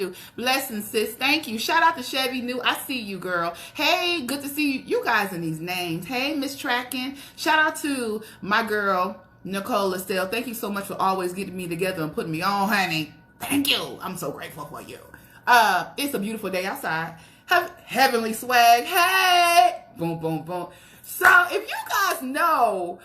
do. Blessings, sis. Thank you. Shout out to Chevy New. I see you, girl. Hey, good to see you. You guys in these names. Hey, Miss Tracking. Shout out to my girl, Nicole Estelle. Thank you so much for always getting me together and putting me on, honey. Thank you. I'm so grateful for you. It's a beautiful day outside. Have heavenly swag. Hey, boom, boom, boom. So if you guys know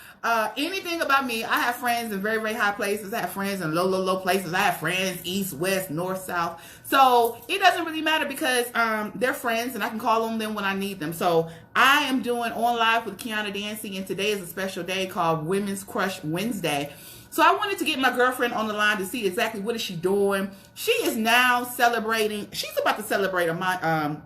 anything about me, I have friends in very, very high places. I have friends in low, low, low places. I have friends east, west, north, south. So it doesn't really matter because they're friends and I can call on them when I need them. So I am doing On Live with Kiana Dancie, and today is a special day called Women's Crush Wednesday. So I wanted to get my girlfriend on the line to see exactly what is she doing. She is now celebrating. She's about to celebrate a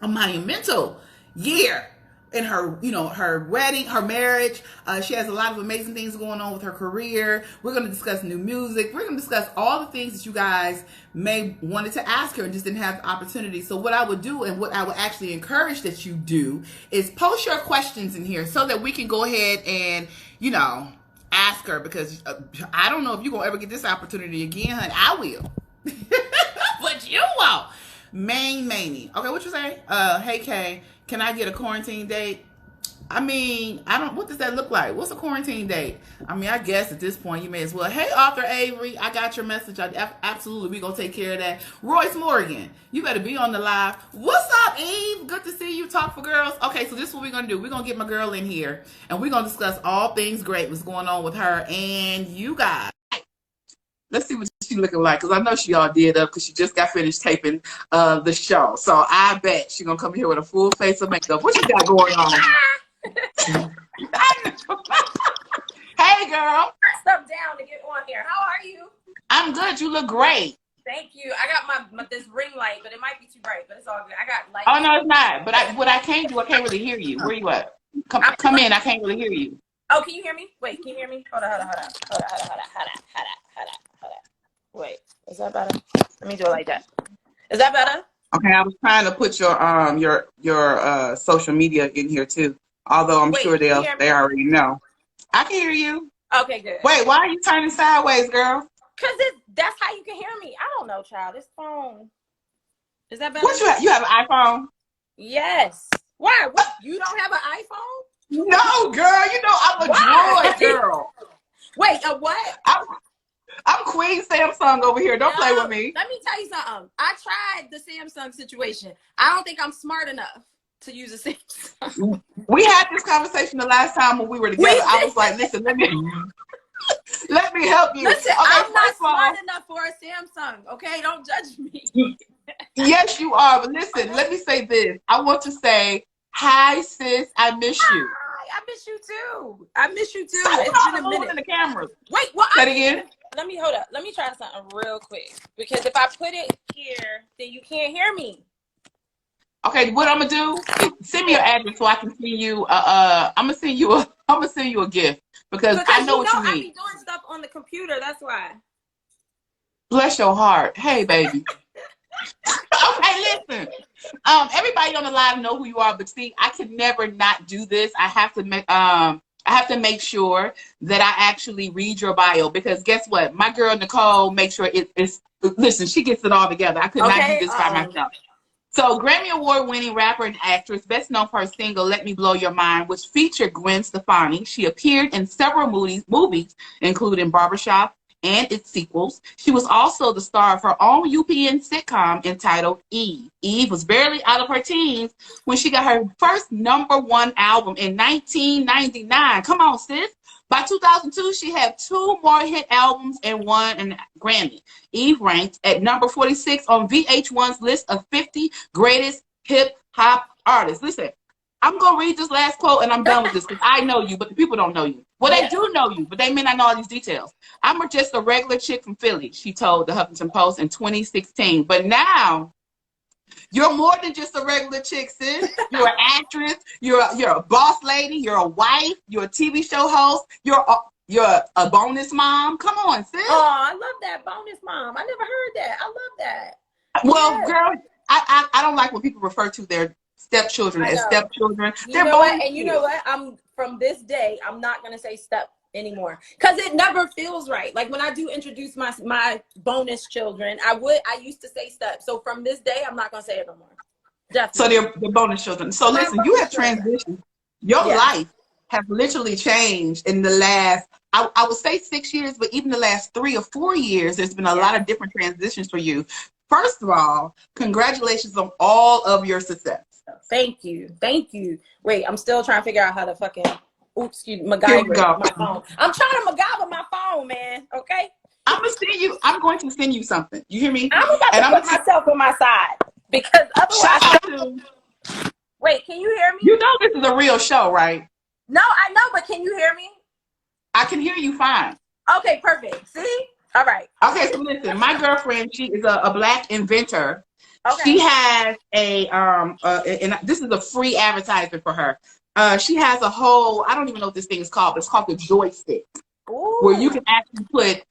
monumental year in her, her wedding, her marriage. She has a lot of amazing things going on with her career. We're going to discuss new music. We're going to discuss all the things that you guys may wanted to ask her and just didn't have the opportunity. So what I would do and what I would actually encourage that you do is post your questions in here so that we can go ahead and, ask her, because I don't know if you're going to ever get this opportunity again, honey. I will. But you won't. Maney. Okay, what you say? Hey, Kay, can I get a quarantine date? I mean, what does that look like? What's a quarantine date? I mean, I guess at this point you may as well. Hey, Arthur Avery, I got your message. Absolutely, we're going to take care of that. Royce Morgan, you better be on the live. What's up, Eve? Good to see you. Talk for Girls. Okay, so this is what we're going to do. We're going to get my girl in here, and we're going to discuss all things great, what's going on with her and you guys. Let's see what she looking like, because I know she all did up because she just got finished taping the show. So I bet she's going to come here with a full face of makeup. What you got going on? Hey, girl. Stuff down to get on here. How are you? I'm good. You look great. Thank you. I got my this ring light, but it might be too bright, but it's all good. I got light. Oh, no, it's not. But what I can't do, I can't really hear you. Where you at? Come in. I can't really hear you. Oh, can you hear me? Wait, can you hear me? Hold on. Wait, is that better? Let me do it like that. Is that better? Okay, I was trying to put your social media in here too. Although I'm sure they already know. I can hear you. Okay, good. Wait, why are you turning sideways, girl? Because that's how you can hear me. I don't know, child. This phone. Is that better? What you have an iPhone? Yes. Why? What? You don't have an iPhone? No, girl. You know I'm a Droid girl. Wait, a what? I'm Queen Samsung over here. Don't play with me. Let me tell you something. I tried the Samsung situation. I don't think I'm smart enough to use a Samsung. We had this conversation the last time when we were together. I was like, listen, let me help you. Listen, okay, I'm not smart enough for a Samsung, okay? Don't judge me. Yes, you are. But listen, let me say this. I want to say, hi, sis. I miss you. Hi, I miss you too. I miss you too. It's been a minute. In the cameras. Wait, what? Say it again. Hold up. Let me try something real quick. Because if I put it here, then you can't hear me. Okay, what I'm gonna do is send me your address so I can send you. I'm gonna send you a gift because I know what you need. I be doing stuff on the computer. That's why. Bless your heart. Hey, baby. Okay, listen. Everybody on the line know who you are, but see, I can never not do this. I have to make sure that I actually read your bio because guess what? My girl Nicole makes sure it's. Listen, she gets it all together. I could not do this by myself. So, Grammy Award-winning rapper and actress, best known for her single "Let Me Blow Your Mind," which featured Gwen Stefani. She appeared in several movies, including Barbershop and its sequels. She was also the star of her own UPN sitcom entitled Eve. Eve was barely out of her teens when she got her first #1 album in 1999. Come on, sis. By 2002, she had 2 more hit albums and won a Grammy. Eve ranked at number 46 on VH1's list of 50 greatest hip-hop artists. Listen, I'm going to read this last quote and I'm done with this because I know you, but the people don't know you. Well, they do know you, but they may not know all these details. I'm just a regular chick from Philly, she told the Huffington Post in 2016. But now, you're more than just a regular chick, sis. You're an actress. You're a boss lady. You're a wife. You're a TV show host. You're a bonus mom. Come on, sis. Oh, I love that bonus mom. I never heard that. I love that. Well, girl, I don't like when people refer to their stepchildren as stepchildren. You know what? I'm from this day, I'm not gonna say step anymore, because it never feels right. Like when I do introduce my bonus children, I used to say step. So from this day, I'm not gonna say it no more. So Definitely. they're bonus children. So listen, you have transitioned. Your life has literally changed in the last, I would say 6 years, but even the last 3 or 4 years, there's been a lot of different transitions for you. First of all, congratulations on all of your success. Thank you. Thank you. Wait, I'm still trying to figure out how to fucking, oops, excuse me, Here we MacGyver go. my phone. I'm trying to MacGyver my phone, man. Okay? I'm going to send you something. You hear me? I'm about to put myself on my side, because otherwise. Shout out to, wait, can you hear me? you know this is a real show, right? No, I know, but can you hear me? I can hear you fine. Okay, perfect. See? All right. Okay, so listen, my girlfriend, she is a Black inventor. Okay. She has and this is a free advertisement for her. She has a whole, I don't even know what this thing is called, but it's called the joystick. Ooh. Where you can actually put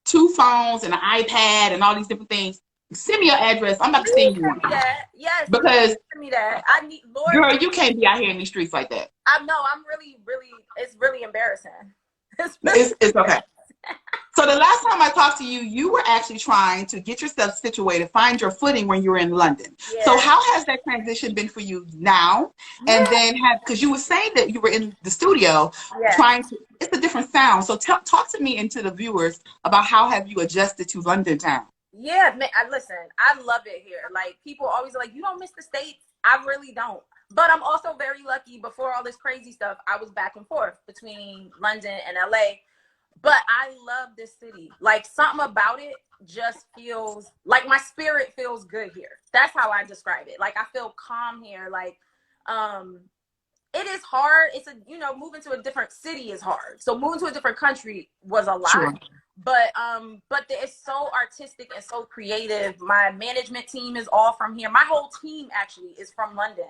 2 phones and an iPad and all these different things. Send me your address. I'm about to send you one. Yes, because send me that. I need, Lord. Girl, you can't be out here in these streets like that. I know. I'm really, it's really embarrassing. It's okay. So the last time I talked to you, you were actually trying to get yourself situated, find your footing when you were in London. Yeah. So how has that transition been for you now? Yeah. And then because you were saying that you were in the studio trying to, it's a different sound. So talk to me and to the viewers about how have you adjusted to London town? Yeah, man, listen, I love it here. Like, people always like, you don't miss the States. I really don't. But I'm also very lucky. Before all this crazy stuff, I was back and forth between London and LA. But I love this city. Like, something about it just feels like my spirit feels good here. That's how I describe it. Like, I feel calm here. Like, it is hard. It's moving to a different city is hard. So moving to a different country was a lot. Sure. But it's so artistic and so creative. My management team is all from here. My whole team actually is from London.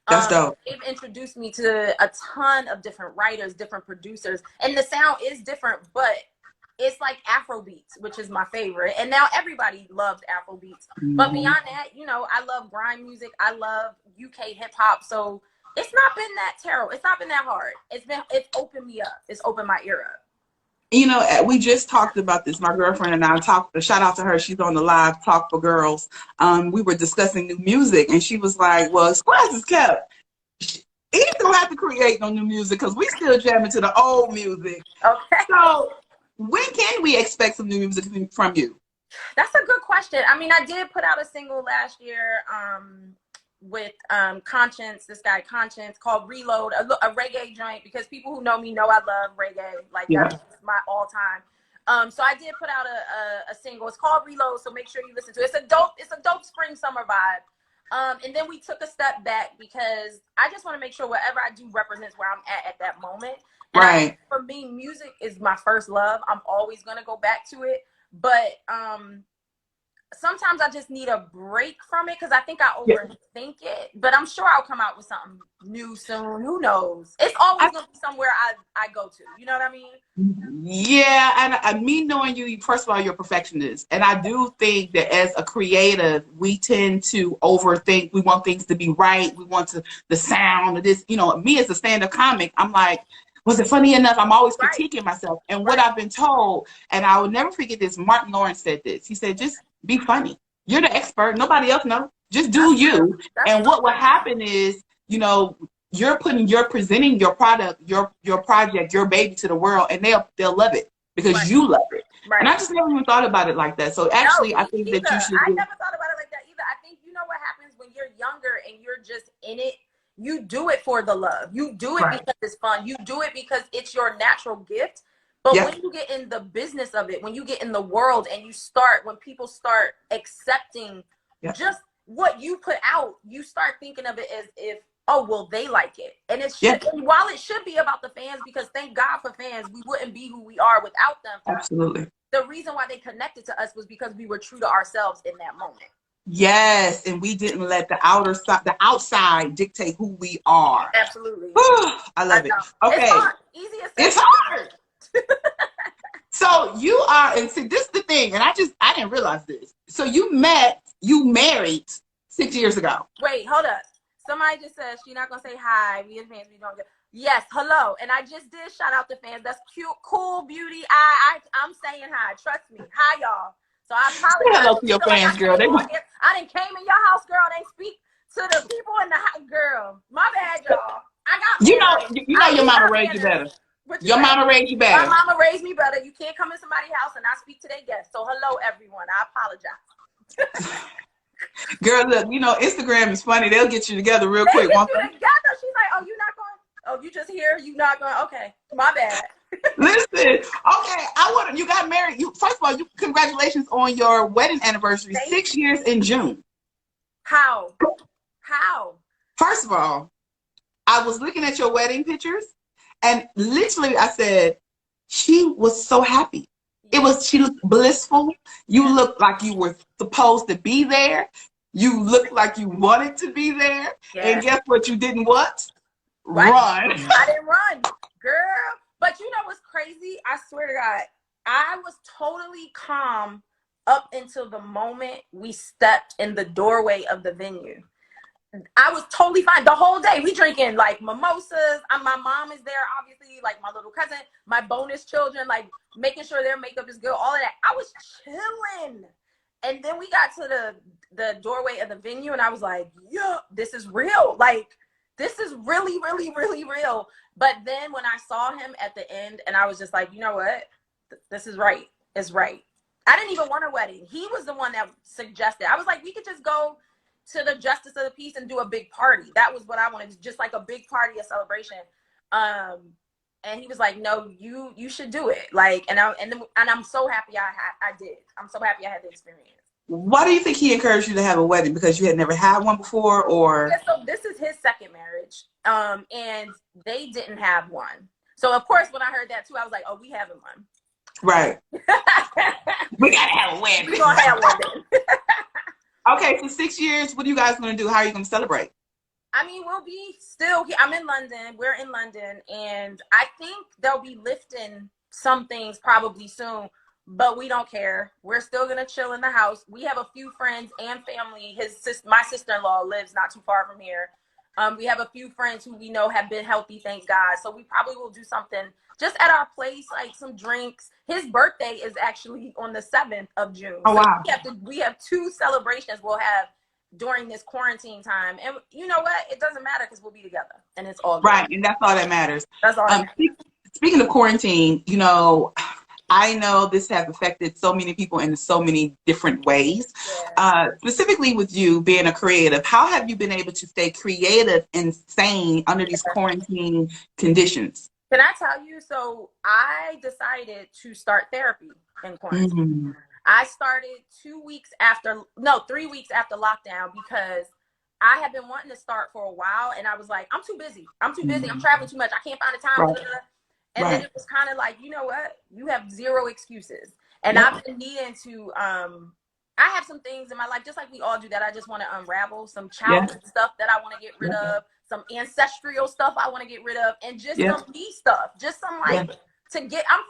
That's dope. They've introduced me to a ton of different writers, different producers, and the sound is different, but it's like Afro beats, which is my favorite. And now everybody loves Afro beats. Mm-hmm. But beyond that, I love grime music. I love UK hip hop. So it's not been that terrible. It's not been that hard. It's opened me up. It's opened my ear up. We just talked about this. My girlfriend and I talked. Shout out to her. She's on the live Talk for Girls. We were discussing new music, and she was like, "Well, Squares is kept. He don't have to create no new music because we still jamming to the old music." Okay. So when can we expect some new music from you? That's a good question. I mean, I did put out a single last year. With Conscience, this guy Conscience, called Reload, a reggae joint, because people who know me know I love reggae. Like, that's my all-time. So I did put out a single. It's called Reload, so make sure you listen to it. It's a dope spring summer vibe. And then we took a step back because I just want to make sure whatever I do represents where I'm at that moment. And right. For me, music is my first love. I'm always going to go back to it. But sometimes I just need a break from it because I think I overthink it. But I'm sure I'll come out with something new soon. Who knows? It's always going to be somewhere I go to. You know what I mean? Yeah, and me knowing you, first of all, you're a perfectionist. And I do think that as a creative, we tend to overthink. We want things to be right. We want the sound of this. Me as a stand-up comic, I'm like, was it funny enough? I'm always critiquing myself. And what I've been told, and I will never forget this, Martin Lawrence said this. He said, just be funny. You're the expert. Nobody else knows. Just do you. And what will happen is, you're presenting your product, your project, your baby to the world, and they'll love it because you love it. Right. And I just never even thought about it like that. So actually, I think that you should. I never thought about it like that either. I think what happens when you're younger and you're just in it. You do it for the love. You do it because it's fun. You do it because it's your natural gift. But when you get in the business of it, when you get in the world and when people start accepting just what you put out, you start thinking of it as if, oh, well, they like it. And and while it should be about the fans, because thank God for fans, we wouldn't be who we are without them. Absolutely. The reason why they connected to us was because we were true to ourselves in that moment. Yes, and we didn't let the outside dictate who we are. Absolutely. I love it. Okay. It's hard. Easy as it's hard. So you are, and see, this is the thing, and I didn't realize this. So you married 6 years ago. Wait, hold up. Somebody just said she's not gonna say hi. We advance, we don't get. Yes, hello. And I just did shout out to fans. That's cute, cool, beauty. I'm saying hi. Trust me. Hi, y'all. So I Say apologize. hello to your fans, girl. I didn't came in your house, girl. They speak to the people in the house, girl. My bad, y'all. I got manners. You know your mama raised you better. Your mama raised you better. My mama raised me better. You can't come in somebody's house and I speak to their guests. So hello, everyone. I apologize. Girl, look, you know, Instagram is funny. They'll get you together real quick. Get you together. She's like, oh, you not going? Oh, you just here? You not going? Okay, my bad. Listen, okay, you got married. First of all, congratulations on your wedding anniversary. 6 years in June. How? First of all, I was looking at your wedding pictures, and literally I said, she was so happy. She looked blissful. You looked like you were supposed to be there. You looked like you wanted to be there. Yeah. And guess what? You didn't what? Run. I didn't run, girl. But you know what's crazy? I swear to God, I was totally calm up until the moment we stepped in the doorway of the venue. I was totally fine the whole day. We drinking like mimosas. My mom is there, obviously, like my little cousin, my bonus children, like making sure their makeup is good, all of that. I was chilling. And then we got to the doorway of the venue and I was like, yeah, this is real. Like, this is really, really, really real. But then when I saw him at the end and I was just like, you know what? This is right. It's right. I didn't even want a wedding. He was the one that suggested. I was like, we could just go to the Justice of the Peace and do a big party. That was what I wanted, just like a big party, a celebration. And he was like, no, you should do it. Like, and I'm so happy I did. I'm so happy I had the experience. Why do you think he encouraged you to have a wedding? Because you had never had one before, or? Yeah, so this is his second marriage. And they didn't have one. So of course, when I heard that too, I was like, oh, we having one. Right. We gotta have a wedding. We're gonna have one then. Okay, so 6 years, what are you guys going to do? How are you going to celebrate? I mean, we'll be still here. I'm in London. We're in London. And I think they'll be lifting some things probably soon. But we don't care. We're still going to chill in the house. We have a few friends and family. My sister-in-law lives not too far from here. We have a few friends who we know have been healthy, thank God. So we probably will do something just at our place, like some drinks. His birthday is actually on the 7th of June. Oh, wow. So we have 2 celebrations we'll have during this quarantine time. And you know what? It doesn't matter because we'll be together and it's all good. Right. And that's all that matters. That's all that matters. Speaking of quarantine, you know, I know this has affected so many people in so many different ways. Yeah. Specifically with you being a creative, how have you been able to stay creative and sane under these quarantine conditions? Can I tell you? So I decided to start therapy in quarantine. Mm-hmm. I started 3 weeks after lockdown because I had been wanting to start for a while and I was like, I'm too busy. I'm traveling too much. I can't find the time. Right. And then it was kind of like, you know what? You have 0 excuses. And I've been needing to, I have some things in my life, just like we all do, that I just want to unravel, some childhood stuff that I want to get rid of, some ancestral stuff I want to get rid of, and just some me stuff, just some I'm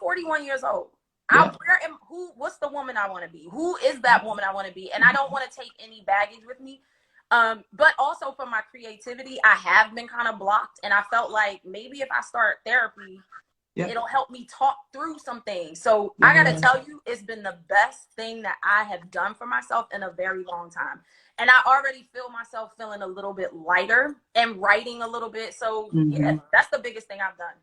41 years old. What's the woman I want to be? Who is that woman I want to be? And I don't want to take any baggage with me. But also for my creativity, I have been kind of blocked. And I felt like maybe if I start therapy, it'll help me talk through some things. So I got to tell you, it's been the best thing that I have done for myself in a very long time. And I already feel myself feeling a little bit lighter and writing a little bit. So yeah, that's the biggest thing I've done.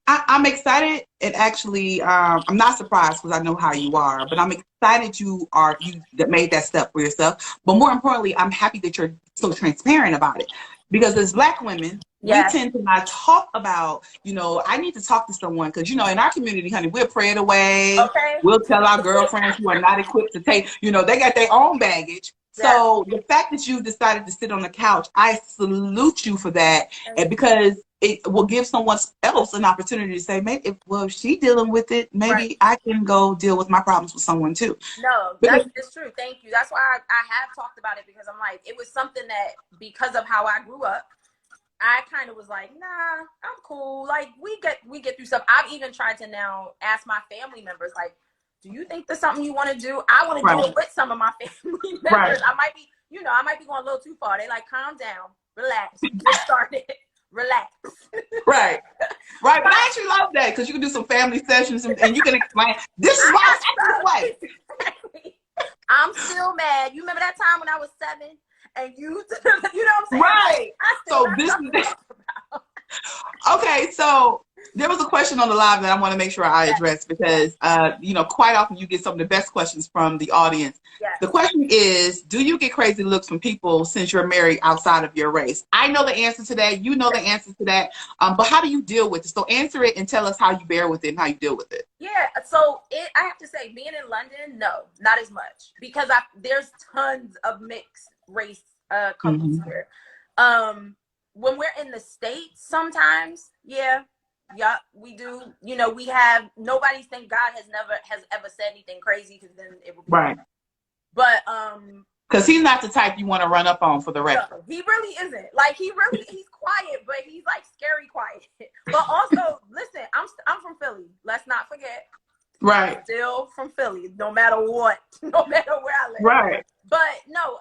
I'm excited. And actually, I'm not surprised because I know how you are, but I'm excited you that made that step for yourself. But more importantly, I'm happy that you're so transparent about it. Because as Black women, we tend to not talk about, you know, I need to talk to someone because, you know, in our community, honey, we'll pray it away. Okay. We'll tell our girlfriends who are not equipped to take, you know, they got their own baggage. So the fact that you decided to sit on the couch, I salute you for that. And because it will give someone else an opportunity to say, maybe if she's dealing with it, maybe I can go deal with my problems with someone too. No, that's true. Thank you. That's why I have talked about it, because I'm like, it was something that, because of how I grew up, I kind of was like, nah, I'm cool. Like we get through stuff. I've even tried to now ask my family members, like, do you think there's something you want to do? I want to do it with some of my family members. I might be going a little too far. They like, calm down, relax, get started. relax. Right. Right. But I actually love that because you can do some family sessions and you can explain this is why it's acting this way. I'm still mad. You remember that time when I was 7 and you know what I'm saying? Right. So this is okay, so there was a question on the live that I want to make sure I address because, you know, quite often you get some of the best questions from the audience. Yes. The question is, do you get crazy looks from people since you're married outside of your race? I know the answer to that. You know the answer to that. But how do you deal with it? So answer it and tell us how you bear with it and how you deal with it. Yeah, so I have to say, being in London, no, not as much because there's tons of mixed race couples here. When we're in the States, sometimes, yeah, we do. You know, we have nobody's. Thank God has ever said anything crazy because then it would be right. But because he's not the type you want to run up on for the record. No, he really isn't. Like he's quiet, but he's like scary quiet. But also, listen, I'm from Philly. Let's not forget. Right. I'm still from Philly, no matter what, no matter where I live. Right. But no,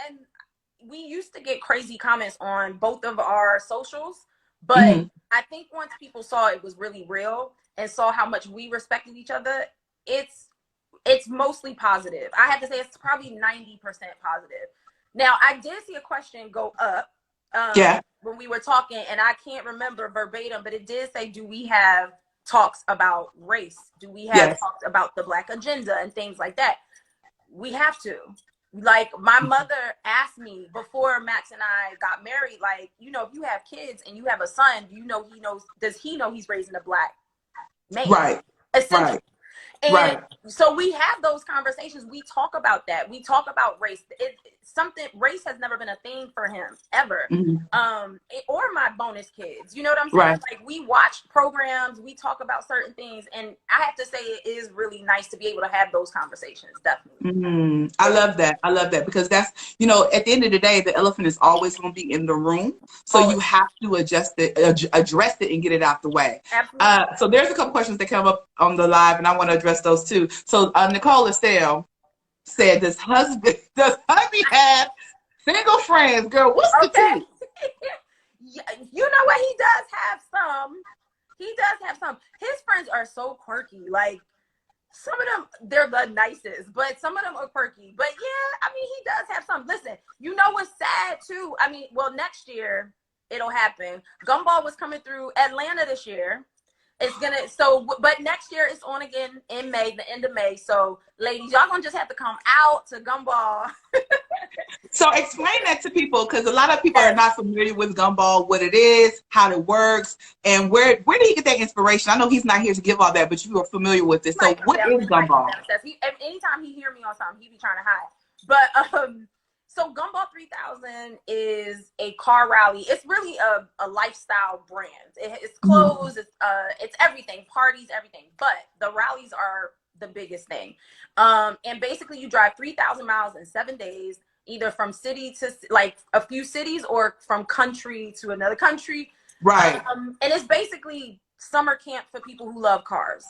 and we used to get crazy comments on both of our socials, but I think once people saw it was really real and saw how much we respected each other, it's mostly positive. I have to say it's probably 90% positive. Now, I did see a question go up when we were talking, and I can't remember verbatim, but it did say, do we have talks about race? Do we have talks about the Black agenda and things like that? We have to. Like, my mother asked me before Max and I got married, like, you know, if you have kids and you have a son, does he know he's raising a Black man? Right. Essentially. Right. And so we have those conversations. We talk about that. We talk about race. Race has never been a thing for him ever. Or my bonus kids. You know what I'm saying? Right. Like, we watch programs, we talk about certain things, and I have to say it is really nice to be able to have those conversations. Definitely. I love that. I love that because that's, you know, at the end of the day, the elephant is always going to be in the room. So you have to address it and get it out the way. Absolutely. So there's a couple questions that come up on the live and I want to address those too. So Nicole Estelle said, does hubby have single friends? Girl, what's the tea? You know what? He does have some. His friends are so quirky. Like, some of them, they're the nicest, but some of them are quirky. But yeah, I mean, he does have some. Listen, you know what's sad too? I mean, well, next year it'll happen. Gumball was coming through Atlanta this year. But next year it's on again in May, the end of May. So ladies, y'all gonna just have to come out to Gumball. So explain that to people, because a lot of people are not familiar with Gumball, what it is, how it works, and where did he get that inspiration? I know he's not here to give all that, but you are familiar with it. So what is Gumball? Anytime he hear me on something, he be trying to hide. But so Gumball 3000 is a car rally. It's really a lifestyle brand. It's clothes, it's everything, parties, everything. But the rallies are the biggest thing. And basically you drive 3,000 miles in 7 days, either from city to like a few cities or from country to another country. Right. And it's basically summer camp for people who love cars.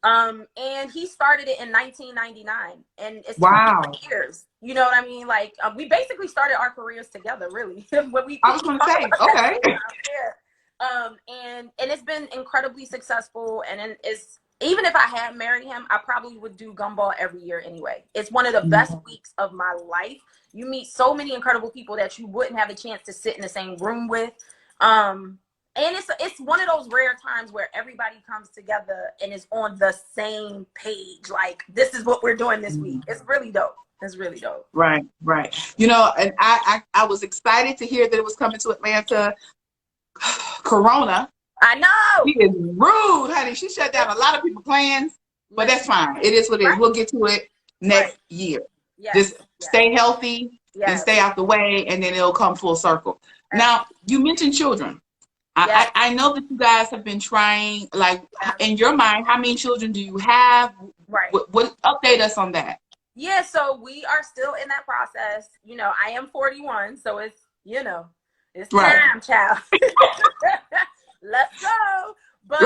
And he started it in 1999, and it's 20 years. You know what I mean? Like, we basically started our careers together, really. I was going to say, okay. And it's been incredibly successful. And it's, even if I had married him, I probably would do Gumball every year anyway. It's one of the best weeks of my life. You meet so many incredible people that you wouldn't have a chance to sit in the same room with. And it's one of those rare times where everybody comes together and is on the same page. Like, this is what we're doing this week. It's really dope. It's really dope. Right, right. You know, and I was excited to hear that it was coming to Atlanta. Corona. I know. She is rude, honey. She shut down a lot of people's plans, but that's fine. It is what it is. We'll get to it next year. Just stay healthy and stay out the way, and then it'll come full circle. Now, you mentioned children. I know that you guys have been trying, like, in your mind, how many children do you have? Right. What update us on that? Yeah, so we are still in that process. You know, I am 41, so it's, you know, it's time, child. Let's go. But,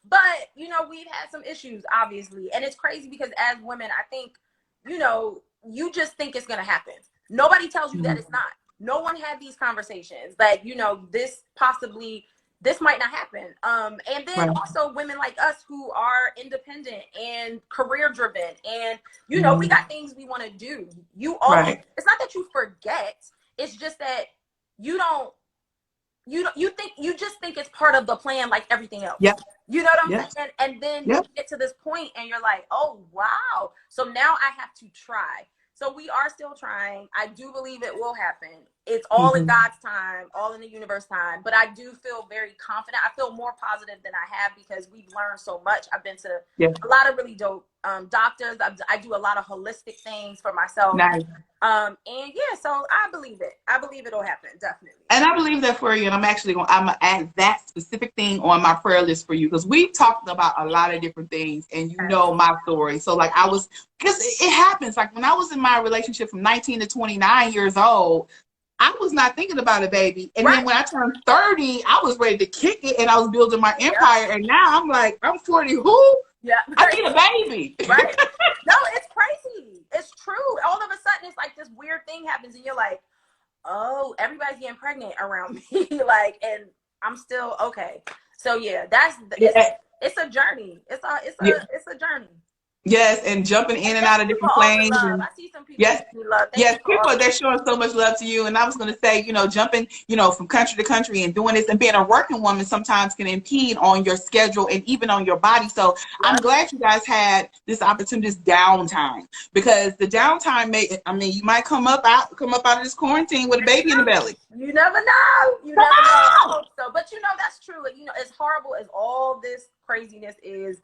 but, you know, we've had some issues, obviously. And it's crazy because as women, I think, you know, you just think it's going to happen. Nobody tells you that it's not. no one had these conversations that, you know, this might not happen. And then also women like us who are independent and career driven, and, you know, we got things we want to do. You always, it's not that you forget, it's just that you don't, you just think it's part of the plan, like everything else. Yep. You know what I'm saying? And then you get to this point and you're like, oh, wow. So now I have to try. So we are still trying. I do believe it will happen. It's all in God's time, all in the universe time. But I do feel very confident. I feel more positive than I have because we've learned so much. I've been to a lot of really dope doctors. I do a lot of holistic things for myself. Nice. And yeah, so I believe it. I believe it'll happen, definitely. And I believe that for you. And I'm gonna add that specific thing on my prayer list for you, because we've talked about a lot of different things, and you know my story. So like because it happens. Like when I was in my relationship from 19 to 29 years old, I was not thinking about a baby. And then when I turned 30, I was ready to kick it and I was building my empire. And now I'm like, I'm 40, who? Yeah. I need a baby. Right. No, it's crazy. It's true. All of a sudden, it's like this weird thing happens and you're like, oh, everybody's getting pregnant around me. Like, and I'm still okay. So yeah, it's a journey. It's a journey. Yes, and jumping in and out of different planes. I see some people who love. People, they're showing so much love to you. And I was going to say, you know, jumping, you know, from country to country and doing this and being a working woman sometimes can impede on your schedule and even on your body. So I'm glad you guys had this opportunity, this downtime, because the downtime you might come up out of this quarantine with a baby in the belly. You never know. You never know. I hope so. But you know, that's true. You know, as horrible as all this craziness is,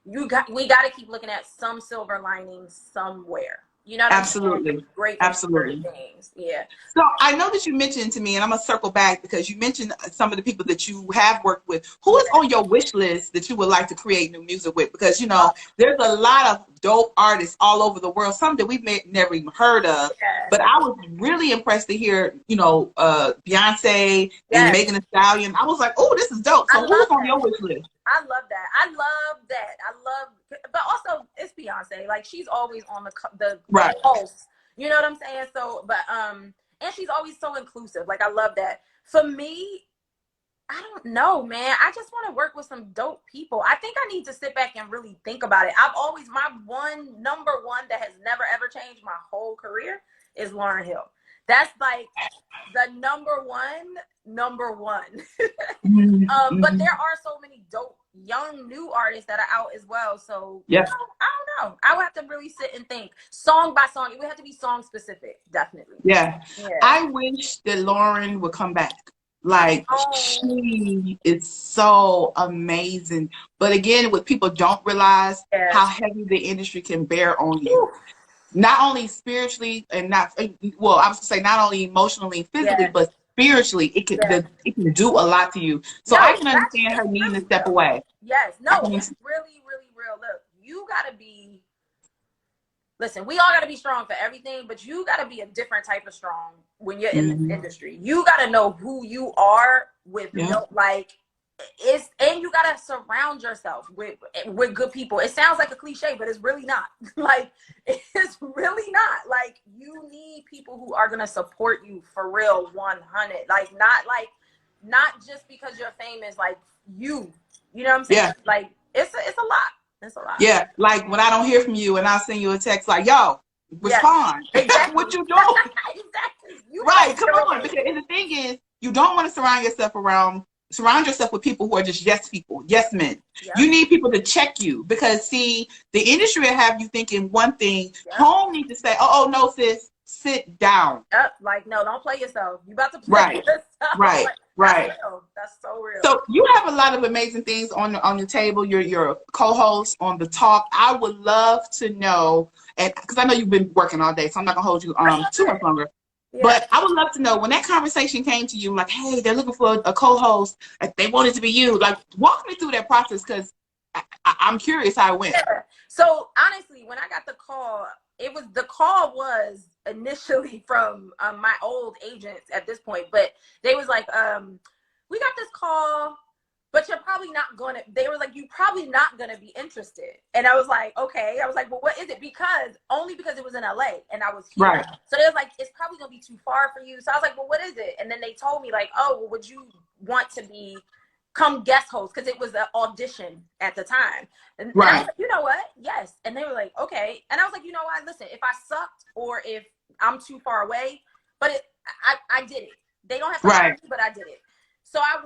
we got to keep looking at some silver linings somewhere. You know what Absolutely. I'm saying? Great. Absolutely. Things. Yeah. So I know that you mentioned to me, and I'm going to circle back because you mentioned some of the people that you have worked with. Who is on your wish list that you would like to create new music with? Because, you know, there's a lot of dope artists all over the world, some that we've never even heard of. Yes. But I was really impressed to hear, you know, Beyonce and Megan Thee Stallion. I was like, oh, this is dope. So who's on your wish list? I love that. But also it's Beyonce. Like, she's always on the pulse. You know what I'm saying? So, but and she's always so inclusive. Like, I love that. For me, I don't know, man. I just want to work with some dope people. I think I need to sit back and really think about it. My number one that has never ever changed my whole career is Lauryn Hill. That's like the number one. But there are so many dope young new artists that are out as well. So I don't know. I would have to really sit and think song by song. It would have to be song specific, definitely. Yeah. I wish that Lauryn would come back. Like, she is so amazing. But again, what people don't realize, how heavy the industry can bear on you. Not only spiritually and I was gonna say not only emotionally and physically, but spiritually, it can do a lot to you. So I can understand her needing to step away. Yes, no, it's really, really real. Look, you gotta be. Listen, we all gotta be strong for everything, but you gotta be a different type of strong when you're in this industry. You gotta know who you are with, and you gotta surround yourself with good people. It sounds like a cliche, but it's really not. Like, it's really not. Like, you need people who are gonna support you for real, 100. Like, not just because you're famous. Like, you know what I'm saying? Like, it's a lot. It's a lot. Yeah, like when I don't hear from you and I'll send you a text like, yo, respond. Exactly. What you doing? Exactly. Right, come on. Because the thing is, you don't want to surround yourself with people who are just yes people, yes men. You need people to check you, because see, the industry will have you thinking one thing. Home needs to say, oh no, sis, sit down. Like, no, don't play yourself. You about to play yourself. Right. Right. That's so real. So you have a lot of amazing things on the table. You're a co-host on The Talk. I would love to know, and because I know you've been working all day, so I'm not gonna hold you too much longer. But I would love to know, when that conversation came to you, like, hey, they're looking for a co-host, like, they want it to be you. Like, walk me through that process, because I'm curious how it went. So honestly, when I got the call, the call was initially from my old agents at this point, but they was like, we got this call, but you're probably not going to, they were like, you're probably not going to be interested. And I was like, okay. I was like, well, what is it? Only because it was in LA and I was here. Right. So they was like, it's probably going to be too far for you. So I was like, well, what is it? And then they told me like, oh, well, would you want to come guest host? Because it was an audition at the time. And I was like, you know what? Yes. And they were like, okay. And I was like, you know what? Listen, if I sucked or if I'm too far away, but I did it. They don't have to hire me, but I did it. So I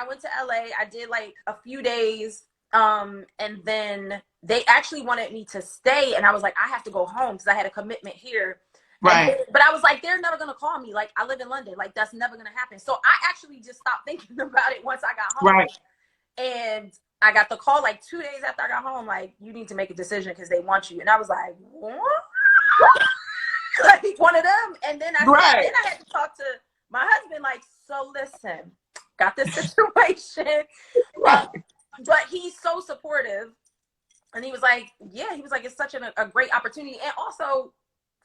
went to LA. I did like a few days. And then they actually wanted me to stay. And I was like, I have to go home because I had a commitment here. Right. But I was like, they're never going to call me. Like, I live in London. Like, that's never going to happen. So I actually just stopped thinking about it once I got home. Right. And I got the call like 2 days after I got home, like, you need to make a decision because they want you. And I was like, what? Like, one of them. And then I had to talk to my husband, like, so listen, got this situation. But he's so supportive. And he was like, yeah, it's such a great opportunity. And also,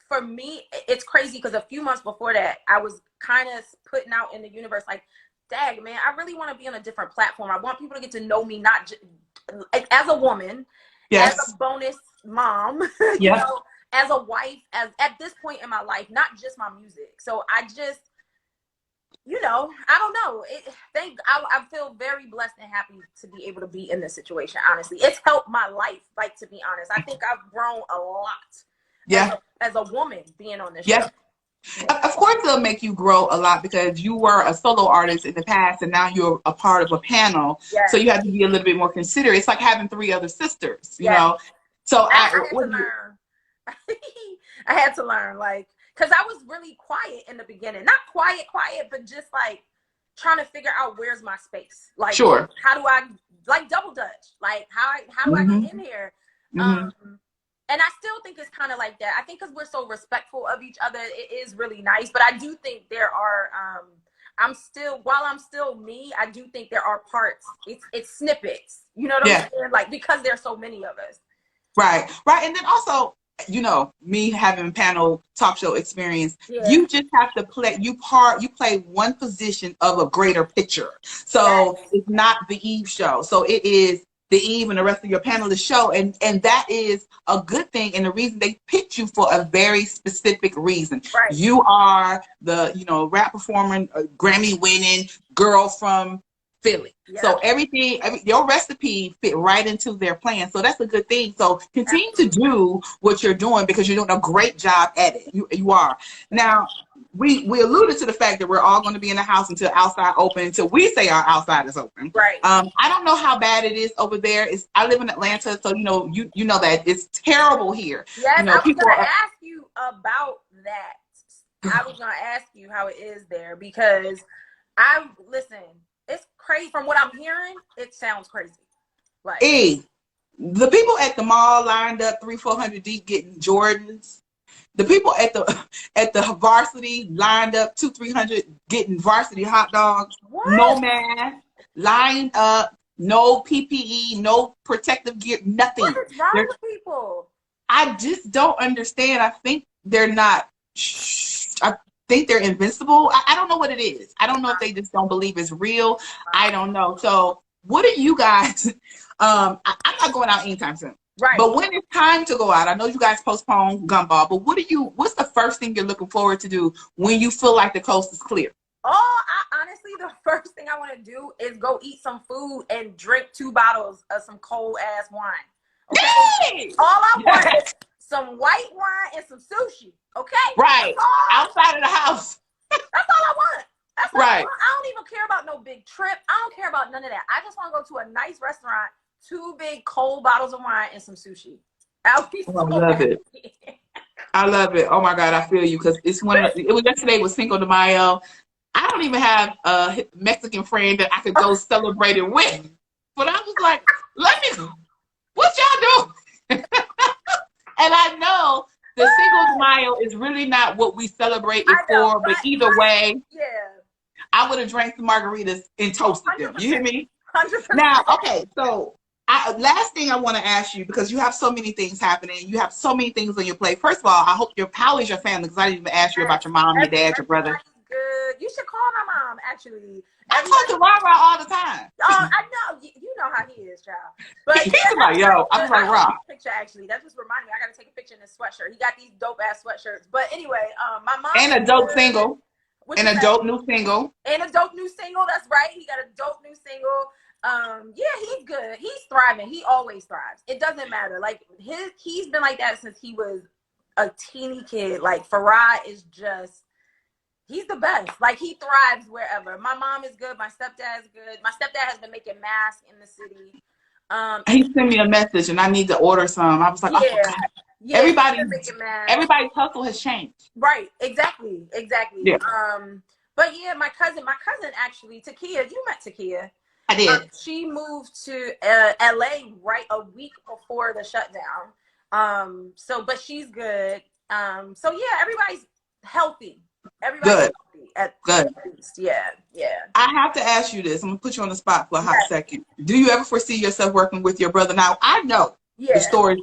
for me, it's crazy because a few months before that, I was kind of putting out in the universe, like, dang, man, I really want to be on a different platform. I want people to get to know me, not as a woman, as a bonus mom, you know, as a wife, as at this point in my life, not just my music. So I just, you know, I don't know. I feel very blessed and happy to be able to be in this situation. Honestly, it's helped my life. Like, to be honest, I think I've grown a lot. As a woman being on this show. Of course, it'll make you grow a lot because you were a solo artist in the past and now you're a part of a panel. So you have to be a little bit more considerate. It's like having 3 other sisters, you know? So I had to learn. I had to learn, like, because I was really quiet in the beginning. Not quiet, but just like trying to figure out where's my space. Like, how do I, like, double dutch? Like, how do I get in here? And I still think it's kind of like that. I think because we're so respectful of each other, it is really nice. But I do think there are, while I'm still me, I do think there are parts, it's snippets. You know what I'm saying? Like, because there's so many of us. Right. And then also, you know, me having panel talk show experience, you just have to play, you play one position of a greater picture. So it's not the Eve show. So it is the Eve and the rest of your panelists show, and that is a good thing, and the reason they picked you for a very specific reason. You are the, you know, rap performer, Grammy winning girl from Philly. So your recipe fit right into their plan. So that's a good thing. So continue to do what you're doing because you're doing a great job at it. You are. Now, we alluded to the fact that we're all going to be in the house until outside open, until we say our outside is open. I don't know how bad it is over there. I live in Atlanta, so you know that it's terrible here. Yes, you know, I was going to ask you about that. I was going to ask you how it is there because listen, it's crazy. From what I'm hearing, it sounds crazy. Like, the people at the mall lined up 300-400 deep getting Jordans. The people at the varsity lined up 200-300 getting varsity hot dogs. No mask, lined up, no PPE, no protective gear, nothing. What is wrong with people? I just don't understand. I think they're not. I think they're invincible. I don't know what it is. I don't know if they just don't believe it's real. I don't know. So what are you guys? I'm not going out anytime soon. But when it's time to go out, I know you guys postpone Gumball, but what's the first thing you're looking forward to do when you feel like the coast is clear? Honestly, the first thing I want to do is go eat some food and drink 2 bottles of some cold ass wine. Okay? All I want is some white wine and some sushi. Okay? Outside of the house. That's all I want. That's all I want. I don't even care about no big trip. I don't care about none of that. I just want to go to a nice restaurant, 2 big cold bottles of wine and some sushi. I'll be so happy. I love it. Oh my God, I feel you because it was yesterday with Cinco de Mayo. I don't even have a Mexican friend that I could go celebrate it with. But I was like, let me go. What y'all doing? And I know the Cinco de Mayo is really not what we celebrate it for, but either way, I would have drank the margaritas and toasted them. You hear me? 100%. Now, okay, so last thing I want to ask you, because you have so many things happening, you have so many things on your plate. First of all, how is your family? Because I didn't even ask you about your mom, your dad, your brother. Good. You should call my mom, actually. I talk to Rara all the time. I know. You know how he is, child. But He's like, yo, I'm like, Rara. Picture, actually. That just reminded me. I got to take a picture in this sweatshirt. He got these dope-ass sweatshirts. But anyway, my mom... And a dope single. And a dope new single. And a dope new single, that's right. He got a dope new single. Yeah, he's good. He's thriving. He always thrives. It doesn't matter. Like, he's been like that since he was a teeny kid. Like, Farad is just... He's the best. Like, he thrives wherever. My mom is good. My stepdad is good. My stepdad has been making masks in the city. He sent me a message, and I need to order some. I was like, yeah, oh, God. yeah. Everybody's hustle has changed. Right. Exactly. Yeah. But yeah, my cousin actually, Takia. You met Takia. I did. She moved to LA right a week before the shutdown. But she's good. So yeah, everybody's healthy. Everybody's healthy at least. Yeah. I have to ask you this. I'm gonna put you on the spot for a hot second. Do you ever foresee yourself working with your brother? Now I know the story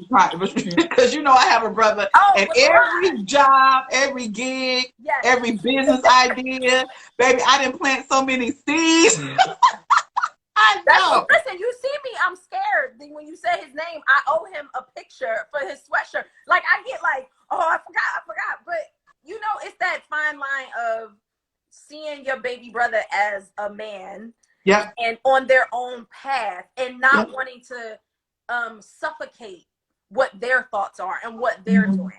because you know I have a brother, and every job, every gig, every business idea, baby, I didn't plant so many seeds. I know. Listen, you see me, I'm scared. When you say his name, I owe him a picture for his sweatshirt. Like, I get like, oh, I forgot. But you know, it's that fine line of seeing your baby brother as a man, and on their own path, and not wanting to suffocate what their thoughts are and what they're doing.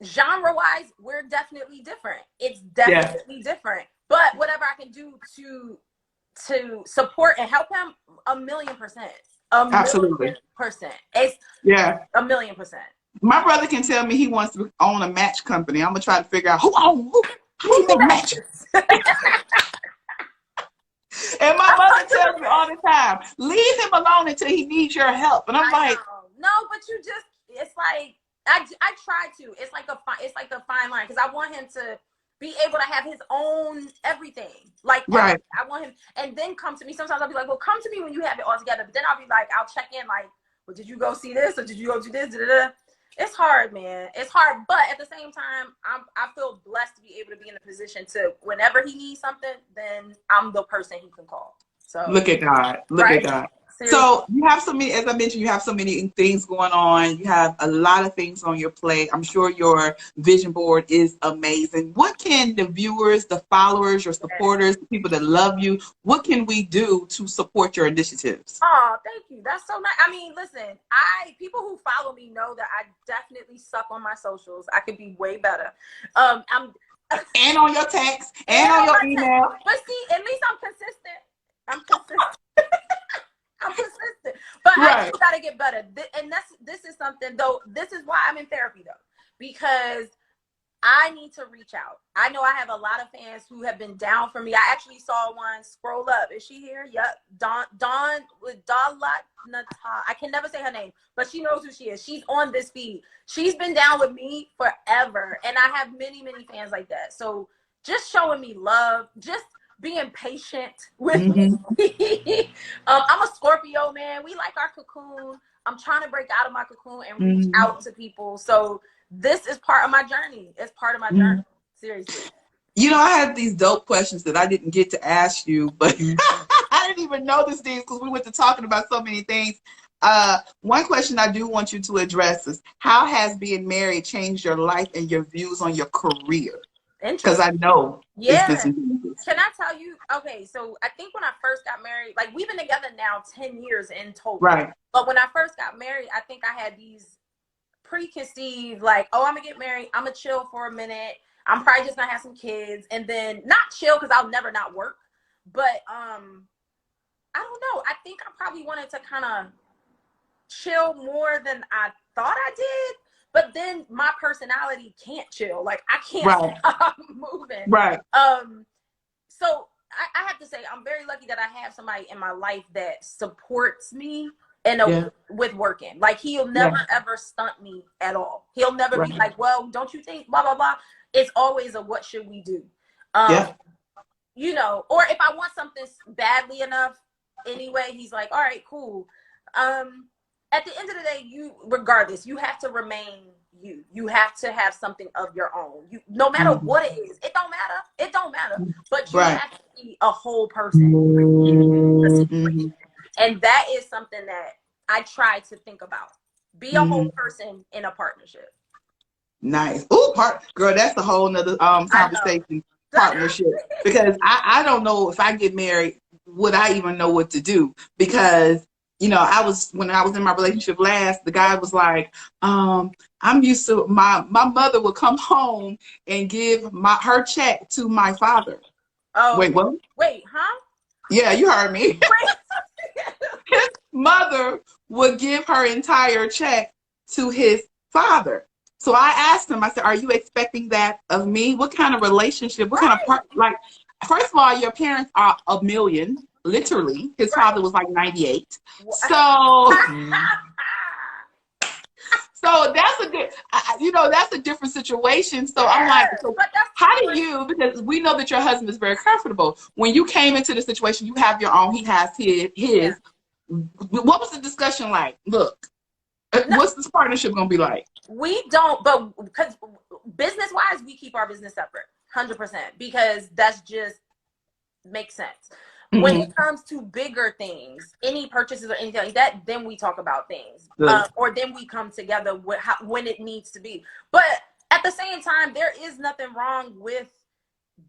Genre-wise, we're definitely different. It's definitely different. But whatever I can do to support and help him, 1,000,000%. Absolutely. 1,000,000%. It's 1,000,000%. My brother can tell me he wants to own a match company. I'm gonna try to figure out who make matches. And my mother tells me all the time, leave him alone until he needs your help. And I'm like, no, but it's like I try to. It's like a fine line, because I want him to be able to have his own everything. Like, I want him, and then come to me. Sometimes I'll be like, well, come to me when you have it all together. But then I'll be like, I'll check in, like, well, did you go see this, or did you go do this? Da-da-da. It's hard, man. It's hard, but at the same time, I feel blessed to be able to be in a position to, whenever he needs something, then I'm the person he can call. So look at God. Look at God. Seriously. So you have so many, as I mentioned, you have so many things going on. You have a lot of things on your plate. I'm sure your vision board is amazing. What can the viewers, the followers, your supporters, the people that love you, what can we do to support your initiatives? Oh, thank you. That's so nice. I mean, listen, people who follow me know that I definitely suck on my socials. I could be way better. And on your text, and on your email. But see, at least I'm consistent. I'm consistent, but I still gotta get better. And this is something, though. This is why I'm in therapy, though, because I need to reach out. I know I have a lot of fans who have been down for me. I actually saw one. Scroll up. Is she here? Yep. Dawn with Dalat. I can never say her name, but she knows who she is. She's on this feed. She's been down with me forever, and I have many, many fans like that. So just showing me love, just being patient with me. I'm a Scorpio, man. We like our cocoon. I'm trying to break out of my cocoon and reach out to people. So this is part of my journey. It's part of my journey. Seriously. You know, I have these dope questions that I didn't get to ask you, but I didn't even notice these because we went to talking about so many things. One question I do want you to address is, how has being married changed your life and your views on your career? Because I know. Can I tell you? Okay, so I think when I first got married, like, we've been together now 10 years in total. Right. But when I first got married, I think I had these preconceived, like, oh, I'm gonna get married, I'm gonna chill for a minute, I'm probably just gonna have some kids, and then not chill because I'll never not work. But I don't know. I think I probably wanted to kind of chill more than I thought I did. But then my personality can't chill. Like, I can't stop moving. Right. So I have to say, I'm very lucky that I have somebody in my life that supports me with working. Like, he'll never, ever stunt me at all. He'll never be like, well, don't you think, blah, blah, blah. It's always a, what should we do? You know, or if I want something badly enough anyway, he's like, all right, cool. At the end of the day, regardless, you have to remain you. You have to have something of your own. You, no matter what it is, it don't matter. It don't matter. But you have to be a whole person. And that is something that I try to think about. Be a whole person in a partnership. Nice. Ooh, girl, that's a whole nother conversation. Partnership. Because I don't know if I get married, would I even know what to do? Because, you know, when I was in my relationship last, the guy was like, I'm used to my mother would come home and give her check to my father. Oh, wait, what? Wait, huh? Yeah, you heard me. His mother would give her entire check to his father. So I asked him, I said, are you expecting that of me? What kind of relationship? What kind of part? Like, first of all, your parents are a million, literally. His father was like 98. So, so that's that's a different situation. So I'm like, so how do you, because we know that your husband is very comfortable. When you came into the situation, you have your own, he has his. Yeah. What was the discussion like? Look, what's this partnership going to be like? We don't, but because business-wise, we keep our business separate, 100%, because that's just makes sense. When it comes to bigger things, any purchases or anything like that, then we talk about things, or then we come together with when it needs to be. But at the same time, there is nothing wrong with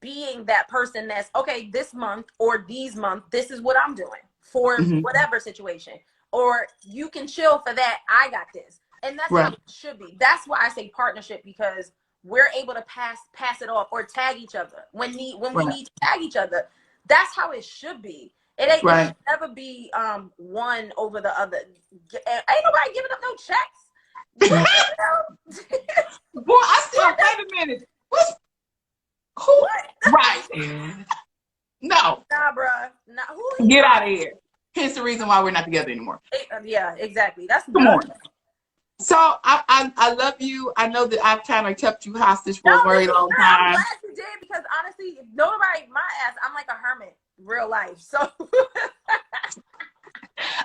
being that person that's, okay, this month or these months, this is what I'm doing for whatever situation. Or you can chill for that. I got this. And that's how it should be. That's why I say partnership, because we're able to pass it off or tag each other when we need to tag each other. That's how it should be. It should never be one over the other. Ain't nobody giving up no checks. Boy, I said, wait a minute. Who? Right. No. Nah, bruh. Nah, get out of here. Hence the reason why we're not together anymore. Yeah, exactly. That's come on. So I love you. I know that I've kind of kept you hostage for a very long time. I'm glad you did, because honestly, if nobody my ass, I'm like a hermit, real life. So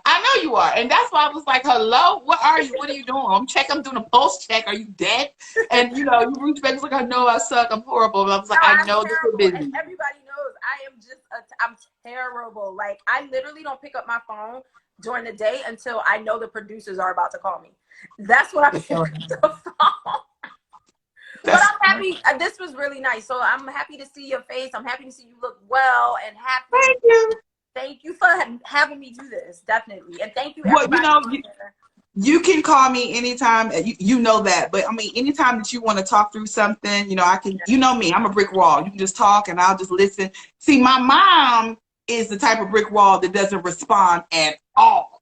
I know you are, and that's why I was like, "Hello, what are you? What are you doing?" I'm doing a pulse check. Are you dead? And you reach back, it's like, "I know I suck. I'm horrible." And I was like, "I know this is busy." And everybody knows I am just I'm terrible. Like, I literally don't pick up my phone during the day until I know the producers are about to call me. That's what I pick up the phone. But I'm happy. This was really nice. So I'm happy to see your face. I'm happy to see you look well and happy. Thank you. Thank you for having me do this. Definitely. And thank you, everybody. Well, you can call me anytime. You know that. But I mean, anytime that you want to talk through something, I can, you know me, I'm a brick wall. You can just talk and I'll just listen. See, my mom is the type of brick wall that doesn't respond at all.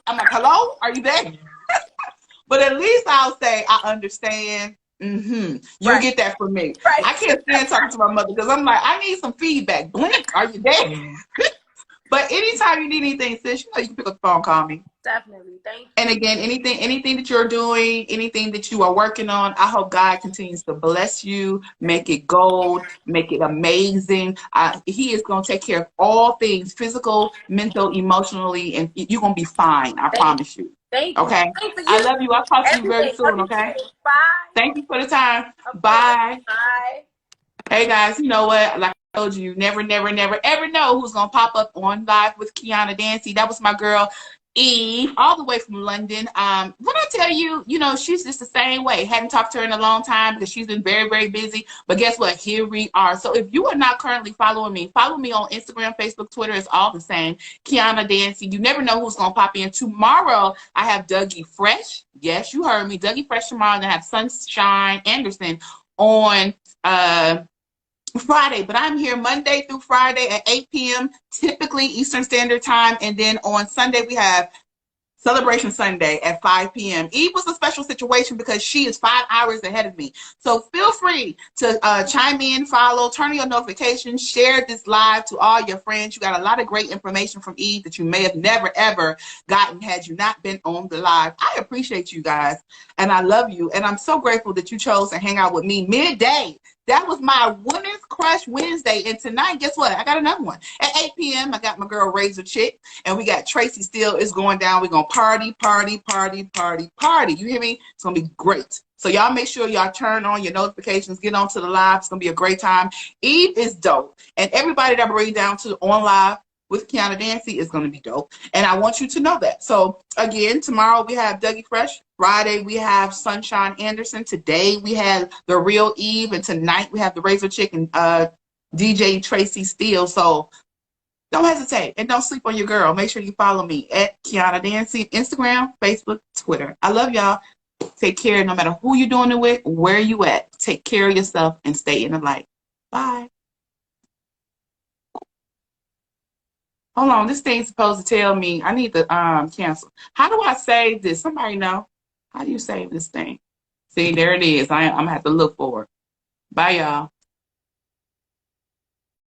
I'm like, hello, are you there? But at least I'll say, I understand. You'll get that from me. I can't stand talking to my mother because I'm like, I need some feedback. Blink, are you there? But anytime you need anything, sis, you can pick up the phone, call me. Definitely. Thank you. And again, anything that you're doing, anything that you are working on, I hope God continues to bless you, make it gold, make it amazing. He is going to take care of all things, physical, mental, emotionally, and you're going to be fine. I promise you. Thank you. Okay? I love you. I'll talk to you very soon, okay? Bye. Thank you for the time. Bye. Bye. Hey, guys, you know what? Like I told you, never, never, never, ever know who's going to pop up on Live with Kiana Dancie. That was my girl, Eve, all the way from London. When I tell you, she's just the same way. Hadn't talked to her in a long time because she's been very, very busy. But guess what? Here we are. So if you are not currently following me, follow me on Instagram, Facebook, Twitter. It's all the same. Kiana Dancie. You never know who's going to pop in. Tomorrow, I have Dougie Fresh. Yes, you heard me. Dougie Fresh tomorrow. And I have Sunshine Anderson on Friday, but I'm here Monday through Friday at 8 p.m. typically Eastern Standard Time, and then on Sunday we have Celebration Sunday at 5 p.m. Eve was a special situation because she is 5 hours ahead of me. So feel free to chime in, follow, turn on your notifications, share this live to all your friends. You got a lot of great information from Eve that you may have never, ever gotten had you not been on the live. I appreciate you guys, and I love you, and I'm so grateful that you chose to hang out with me midday. That was my women's Crush Wednesday. And tonight, guess what? I got another one. At 8 p.m., I got my girl Razor Chick. And we got Tracy Steele is going down. We're going to party, party, party, party, party. You hear me? It's going to be great. So y'all make sure y'all turn on your notifications. Get on to the live. It's going to be a great time. Eve is dope. And everybody that bring down to on live with Kiana Dancie is going to be dope. And I want you to know that. So, again, tomorrow we have Dougie Fresh. Friday we have Sunshine Anderson. Today we have The Real Eve. And tonight we have the Razor Chick and DJ Tracy Steele. So, don't hesitate. And don't sleep on your girl. Make sure you follow me at Kiana Dancie, Instagram, Facebook, Twitter. I love y'all. Take care no matter who you're doing it with, where you at. Take care of yourself and stay in the light. Bye. Hold on, this thing's supposed to tell me I need to cancel. How do I save this? Somebody know? How do you save this thing? See, there it is. I'm gonna have to look for it. Bye, y'all.